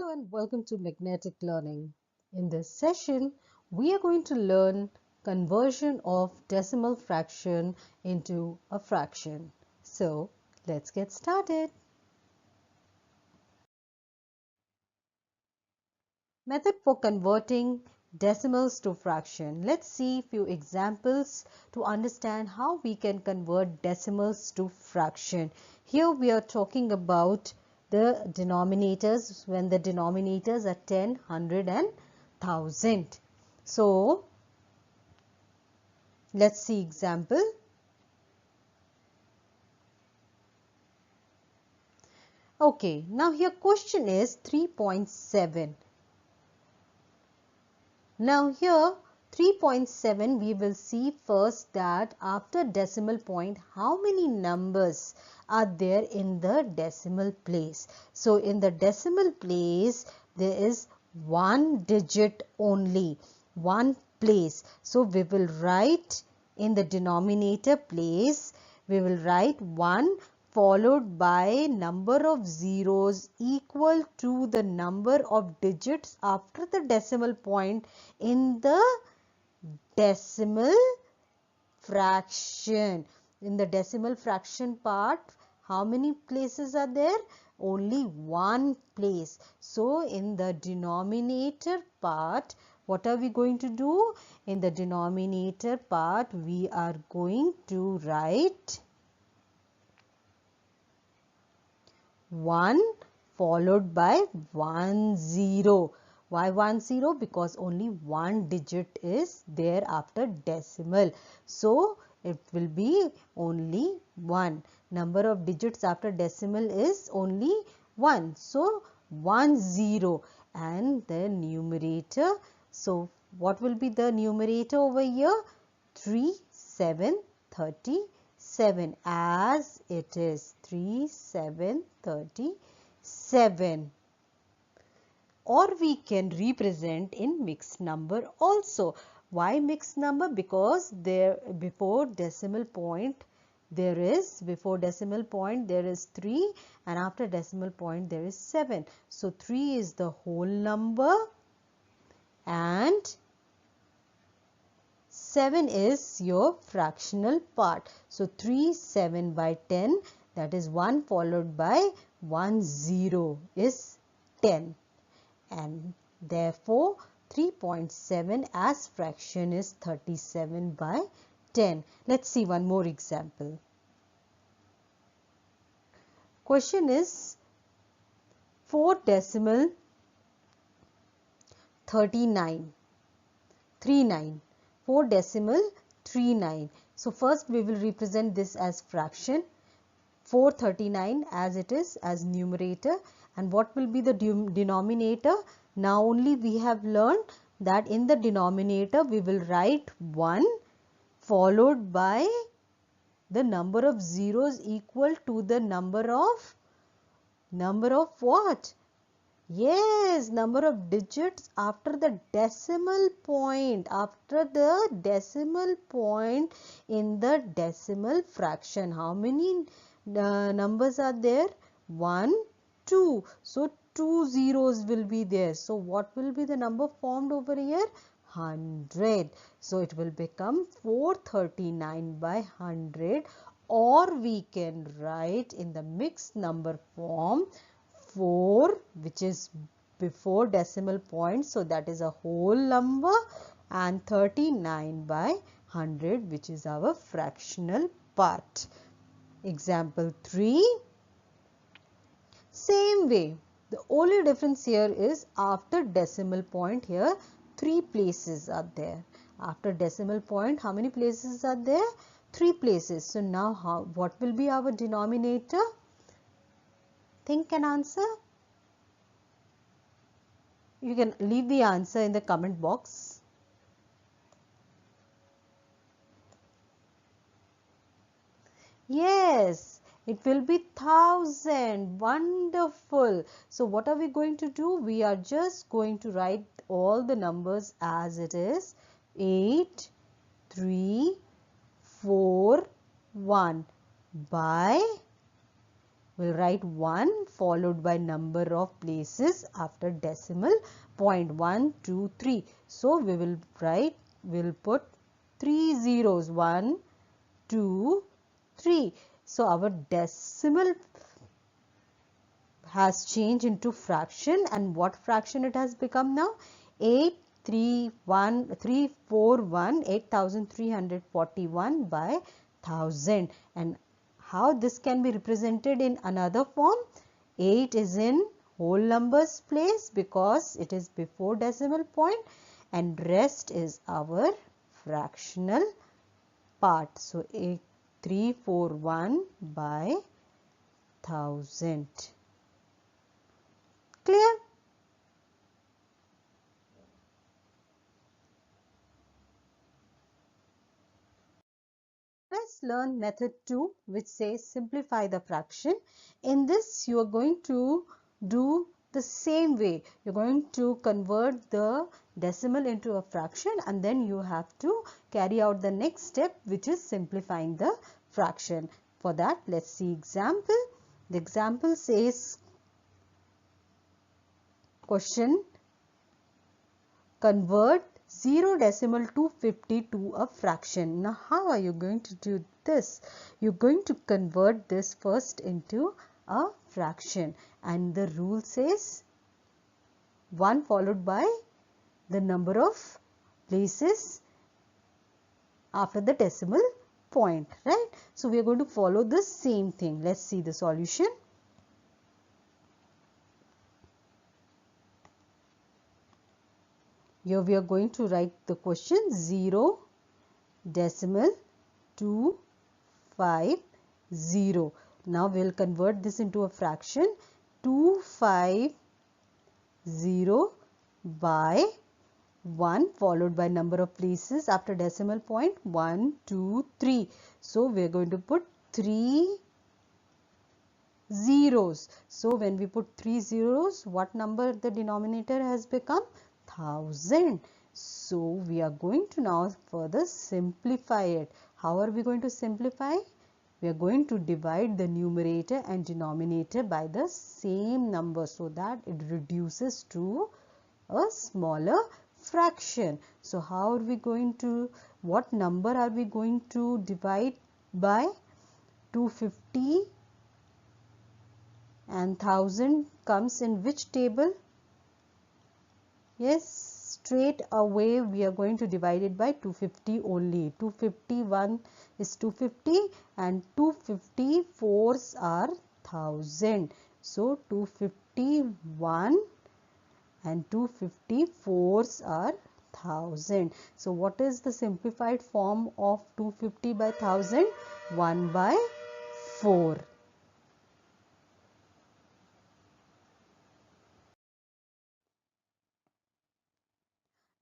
Hello and welcome to Magnetic Learning. In this session, we are going to learn conversion of decimal fraction into a fraction. So, let's get started. Method for converting decimals to fraction. Let's see a few examples to understand how we can convert decimals to fraction. Here we are talking about the denominators when the denominators are 10, 100 and 1000. So, let's see example. Okay, now here question is 3.7. Now here 3.7 we will see first that after decimal point how many numbers are there in the decimal place. So in the decimal place there is one digit only, one place. So we will write in the denominator place, we will write 1 followed by number of zeros equal to the number of digits after the decimal point in the decimal fraction. In the decimal fraction part, how many places are there? Only one place. So in the denominator part, what are we going to do? In the denominator part, we are going to write 1 followed by 10. Why 10? Because only one digit is there after decimal. So it will be only 1. Number of digits after decimal is only 1. So 10 and the numerator. So what will be the numerator over here? 3, 7, 37 as it is 3, 7, 37. Or we can represent in mixed number also. Why mixed number? Because there before decimal point there is 3 and after decimal point there is 7. So 3 is the whole number and 7 is your fractional part. So 3, 7 by 10, that is 1 followed by 10 is 10. And therefore 3.7 as fraction is 37 by 10. Let's see one more example. Question is 4 decimal 39. 4 decimal 39. So first we will represent this as fraction. 439 as it is as numerator, and what will be the denominator? Now only we have learned that in the denominator we will write 1 followed by the number of zeros equal to the number of what? Yes, number of digits after the decimal point, in the decimal fraction. How many numbers are there? 1, 2. So 2 zeros will be there. So what will be the number formed over here? 100. So it will become 439 by 100, or we can write in the mixed number form 4, which is before decimal point, so that is a whole number, and 39 by 100, which is our fractional part. Example 3. Same way, the only difference here is after decimal point, here 3 places are there. After decimal point, how many places are there? 3 places. So now what will be our denominator? Think and answer. You can leave the answer in the comment box. Yes, it will be 1000. Wonderful. So what are we going to do? We are just going to write all the numbers as it is. 8, 3, 4, 1 by We'll write 1 followed by number of places after decimal point. 1, 2, 3. So we will write, we'll put 3 zeros. 1, 2, 3. So our decimal has changed into fraction, and what fraction it has become now? 8341 by 1000. And how this can be represented in another form? 8 is in whole numbers place because it is before decimal point, and rest is our fractional part. So 8341 by 1000. Clear? Let's learn method 2, which says simplify the fraction. In this, you are going to do the same way. You're going to convert the decimal into a fraction, and then you have to carry out the next step, which is simplifying the fraction. For that, let's see example. The example says, question, convert 0.250 to a fraction. Now, how are you going to do this? You're going to convert this first into a fraction, and the rule says 1 followed by the number of places after the decimal point, right? So, we are going to follow the same thing. Let's see the solution. Here we are going to write the question 0.250. Now we will convert this into a fraction. 250 by 1 followed by number of places after decimal point 1, 2, 3. So we are going to put 3 zeros. So when we put 3 zeros, what number the denominator has become? 1000. So we are going to now further simplify it. How are we going to simplify? We are going to divide the numerator and denominator by the same number so that it reduces to a smaller fraction. So how are we going to, what number are we going to divide by? 250 and 1000 comes in which table? Yes, straight away we are going to divide it by 250 only. 251 is 250 and 254s are 1000. So 251 and 254s are 1000. So what is the simplified form of 250 by 1000? 1 by 4.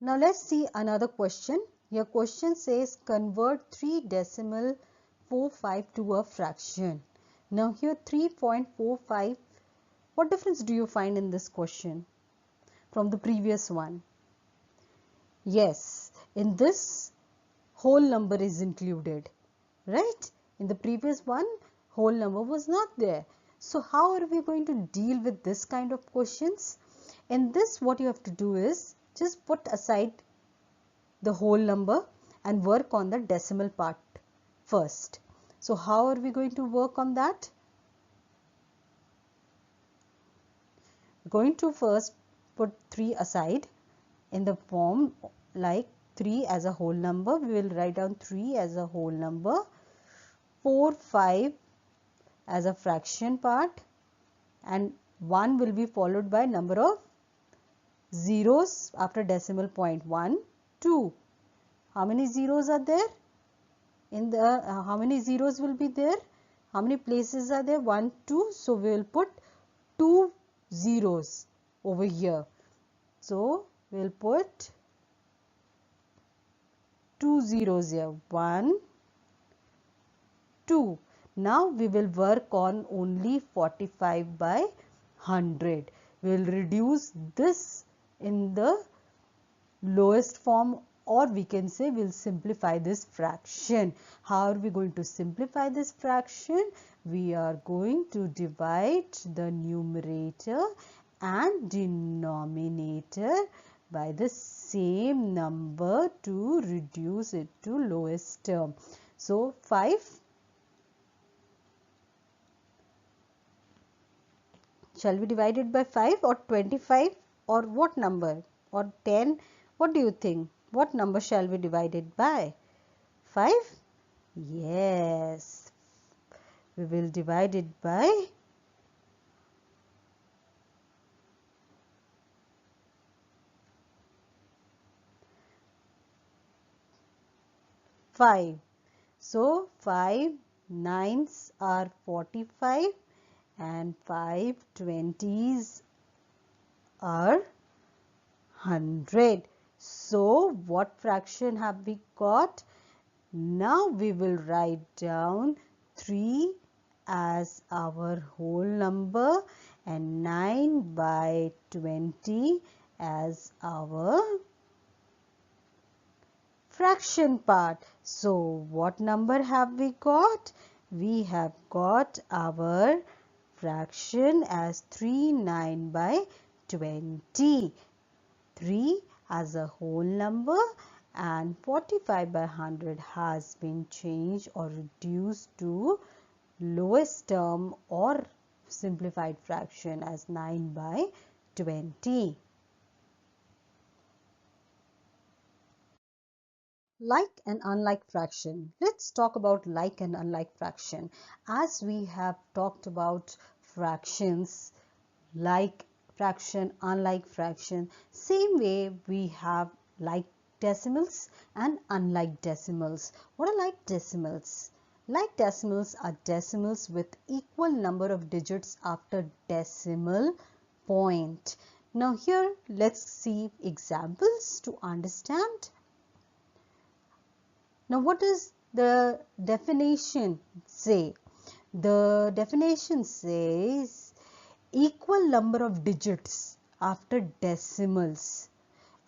Now let's see another question. Your question says convert 3.45 to a fraction. Now here 3.45, what difference do you find in this question from the previous one? Yes, in this whole number is included, right? In the previous one, whole number was not there. So how are we going to deal with this kind of questions? In this, what you have to do is just put aside the whole number and work on the decimal part first. So how are we going to work on that? Going to first put 3 aside in the form like 3 as a whole number. We will write down 3 as a whole number, 4, 5 as a fraction part, and 1 will be followed by number of zeros after decimal point. 1, 2. How many zeros are there? In the how many zeros will be there? How many places are there? 1, 2. So we will put 2 zeros over here. So we will put 2 zeros here. 1, 2. Now we will work on only 45 by 100. We will reduce this in the lowest form, or we can say we'll simplify this fraction. How are we going to simplify this fraction? we are going to divide the numerator and denominator by the same number to reduce it to lowest term. So 5 shall we divide it by 5 or 25 or what number or 10? What do you think? What number shall we divide it by? 5? Yes. We will divide it by 5. So 5 nines are 45 and 5 20s are 100. So what fraction have we got? Now we will write down 3 as our whole number and 9 by 20 as our fraction part. So what number have we got? We have got our fraction as 3 9 by 20. 3 as a whole number and 45 by 100 has been changed or reduced to lowest term or simplified fraction as 9 by 20. Like and unlike fraction. Let's talk about like and unlike fraction. As we have talked about fractions, like fraction, unlike fraction, same way we have like decimals and unlike decimals. What are like decimals? Like decimals are decimals with equal number of digits after decimal point. Now here let's see examples to understand. Now what does the definition say? The definition says equal number of digits after decimals.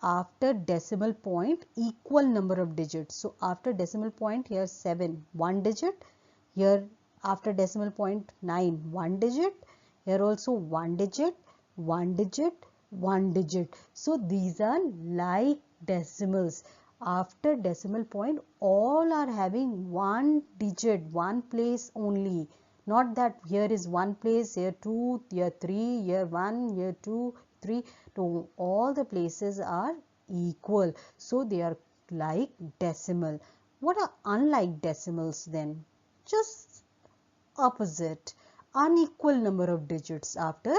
After decimal point, equal number of digits. So after decimal point, here 7, 1 digit. Here after decimal point 9, 1 digit. Here also 1 digit, 1 digit, 1 digit. So these are like decimals. After decimal point, all are having one digit, one place only. Not that here is one place, here 2, here 3, here 1, here 2, 3. No, all the places are equal. So they are like decimal. What are unlike decimals then? Just opposite. Unequal number of digits after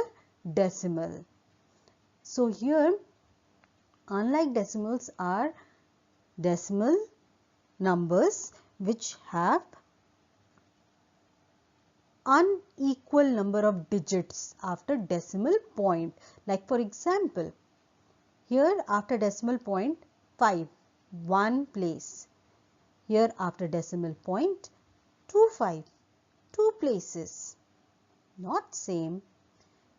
decimal. So here unlike decimals are decimal numbers which have unequal number of digits after decimal point. Like for example, here after decimal point 5, 1 place. Here after decimal point 2 5, 2 places. Not same.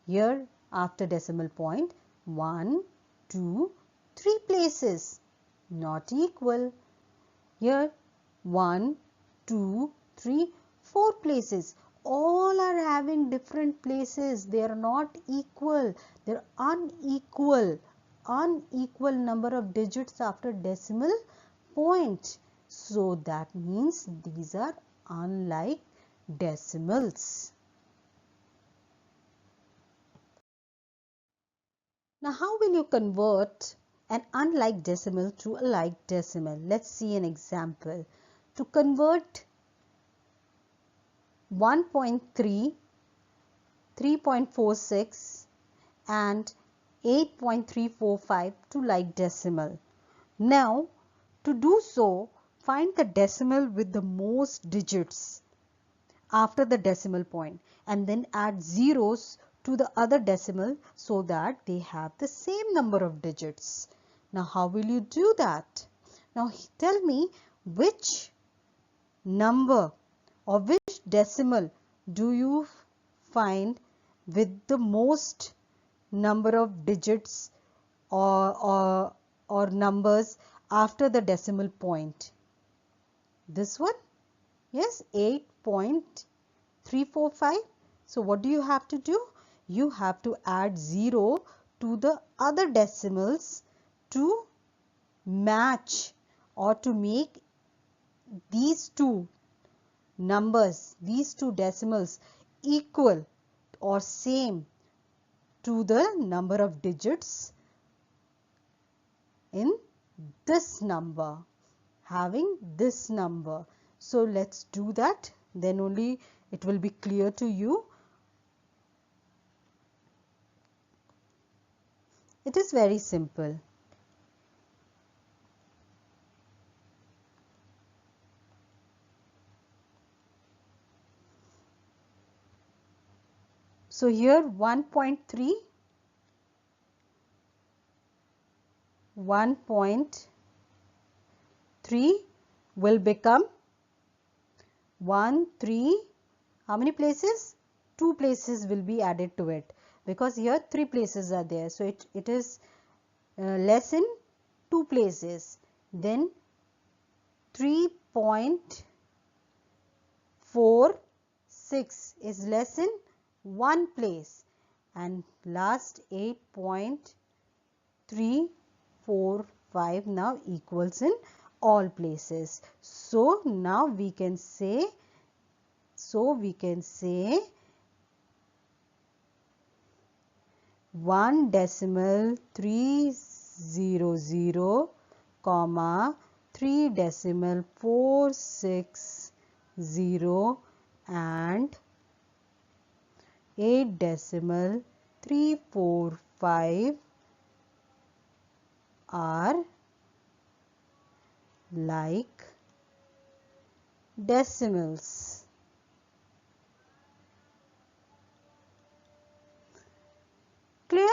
Here after decimal point 1, 2, 3 places. Not equal. Here 1, 2, 3, 4 places. All are having different places. They are not equal. They are unequal. Unequal number of digits after decimal point. So that means these are unlike decimals. Now how will you convert an unlike decimal to a like decimal? Let's see an example. To convert 1.3, 3.46 and 8.345 to like decimal. Now to do so, find the decimal with the most digits after the decimal point and then add zeros to the other decimal so that they have the same number of digits. Now how will you do that? Now tell me which number or which decimal do you find with the most number of digits or numbers after the decimal point? This one? Yes, 8.345. 345. So what do you have to do? You have to add 0 to the other decimals to match or to make these two numbers, these two decimals equal or same to the number of digits in this number, having this number. So let's do that, then only it will be clear to you. It is very simple. So here 1.3, 1.3 will become 1, 3. How many places? 2 places will be added to it, because here 3 places are there. So it is less in 2 places. Then 3.46 is less in 1 place, and last 8.345 now equals in all places. So now we can say, 1.300, comma 3.460 and 8.345 are like decimals. Clear?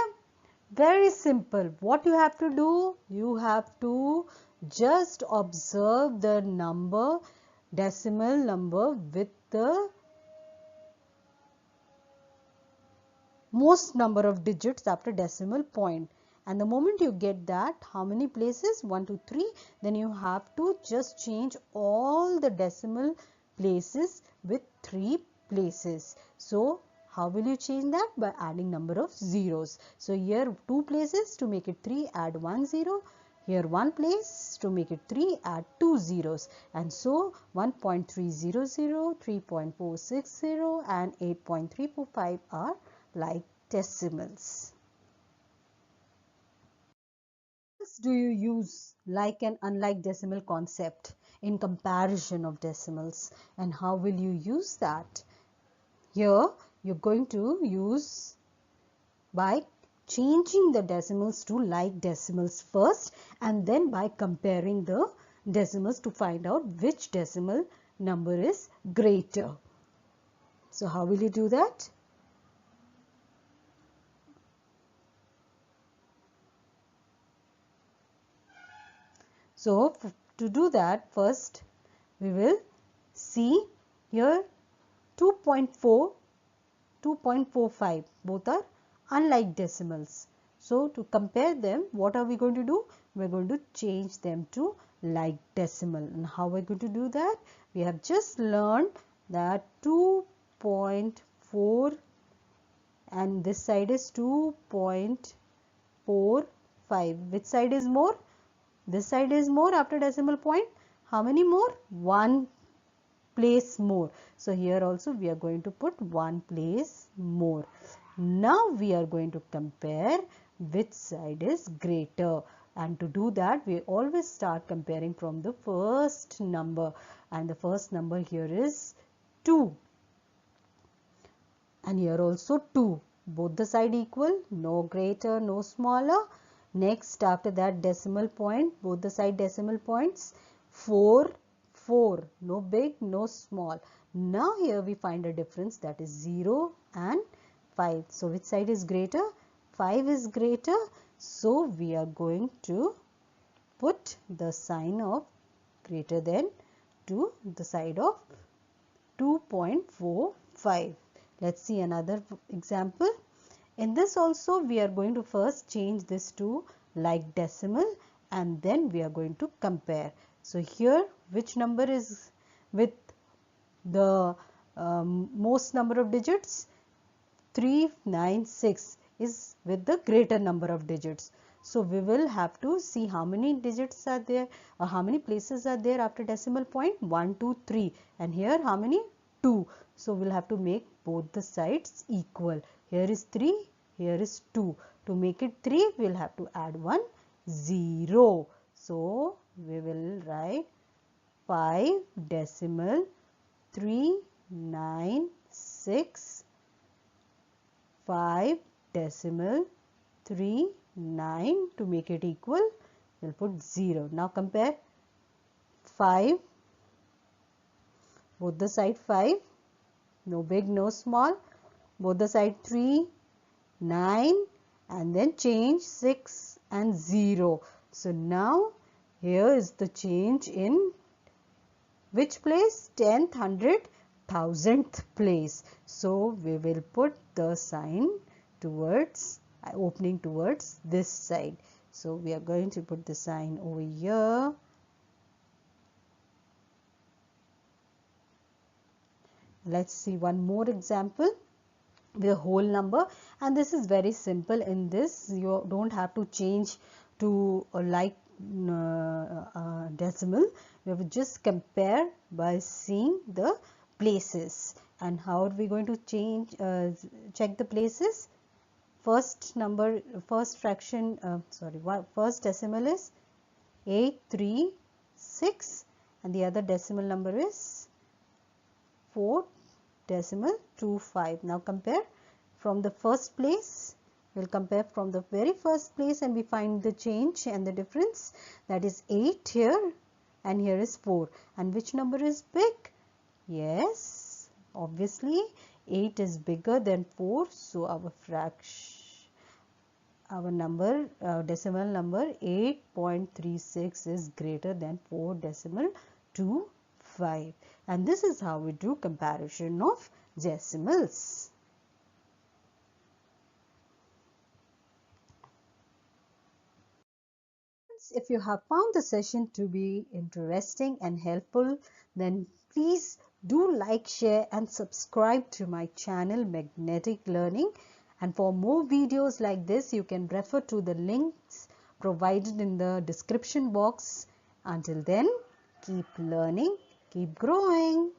Very simple. What you have to do? You have to just observe the number, decimal number with the most number of digits after decimal point. And the moment you get that, how many places? 1, 2, 3. Then you have to just change all the decimal places with 3 places. So how will you change that? By adding number of zeros. So here 2 places, to make it 3, add 1 0. Here 1 place, to make it 3, add 2 zeros. And so 1.300, 3.460 and 8.345 are like decimals. Do you use like and unlike decimal concept in comparison of decimals, and how will you use that? Here you're going to use by changing the decimals to like decimals first, and then by comparing the decimals to find out which decimal number is greater. So how will you do that? So to do that, first we will see here 2.4, 2.45, both are unlike decimals. So to compare them, what are we going to do? We are going to change them to like decimal. And how are we going to do that? We have just learned that 2.4 and this side is 2.45. Which side is more? This side is more after decimal point. How many more? 1 place more. So here also we are going to put 1 place more. Now we are going to compare which side is greater, and to do that we always start comparing from the first number, and the first number here is 2, and here also 2. Both the side equal, no greater, no smaller. Next, after that decimal point, both the side decimal points, 4, 4, no big, no small. Now here we find a difference, that is 0 and 5. So which side is greater? 5 is greater. So we are going to put the sign of greater than to the side of 2.45. Let's see another example. In this also we are going to first change this to like decimal, and then we are going to compare. So here which number is with the most number of digits? 396 is with the greater number of digits. So we will have to see how many digits are there or how many places are there after decimal point. 1, 2, 3, and here how many? 2. So we'll have to make both the sides equal. Here is 3, here is 2. To make it 3, we'll have to add 1 0. So we will write 5 decimal 396 5 decimal 39. To make it equal, we'll put 0. Now compare 5, both the side 5, no big, no small, both the side 3, 9, and then change 6 and 0. So now here is the change in which place? 10th, 100th, 1000th place. So we will put the sign towards opening towards this side. So we are going to put the sign over here. Let's see one more example with a whole number, and this is very simple. In this you don't have to change to a like decimal. We have to just compare by seeing the places. And how are we going to change check the places? First number, first fraction, first decimal is 836 and the other decimal number is 4.25. Now compare from the first place. We'll compare from the very first place and we find the change and the difference. That is 8 here and here is 4. And which number is big? Yes, obviously 8 is bigger than 4. So our number, decimal number 8.36 is greater than 4.25. And this is how we do comparison of decimals. If you have found the session to be interesting and helpful, then please do like, share and subscribe to my channel Magnetic Learning. And for more videos like this, you can refer to the links provided in the description box. Until then, keep learning, keep growing.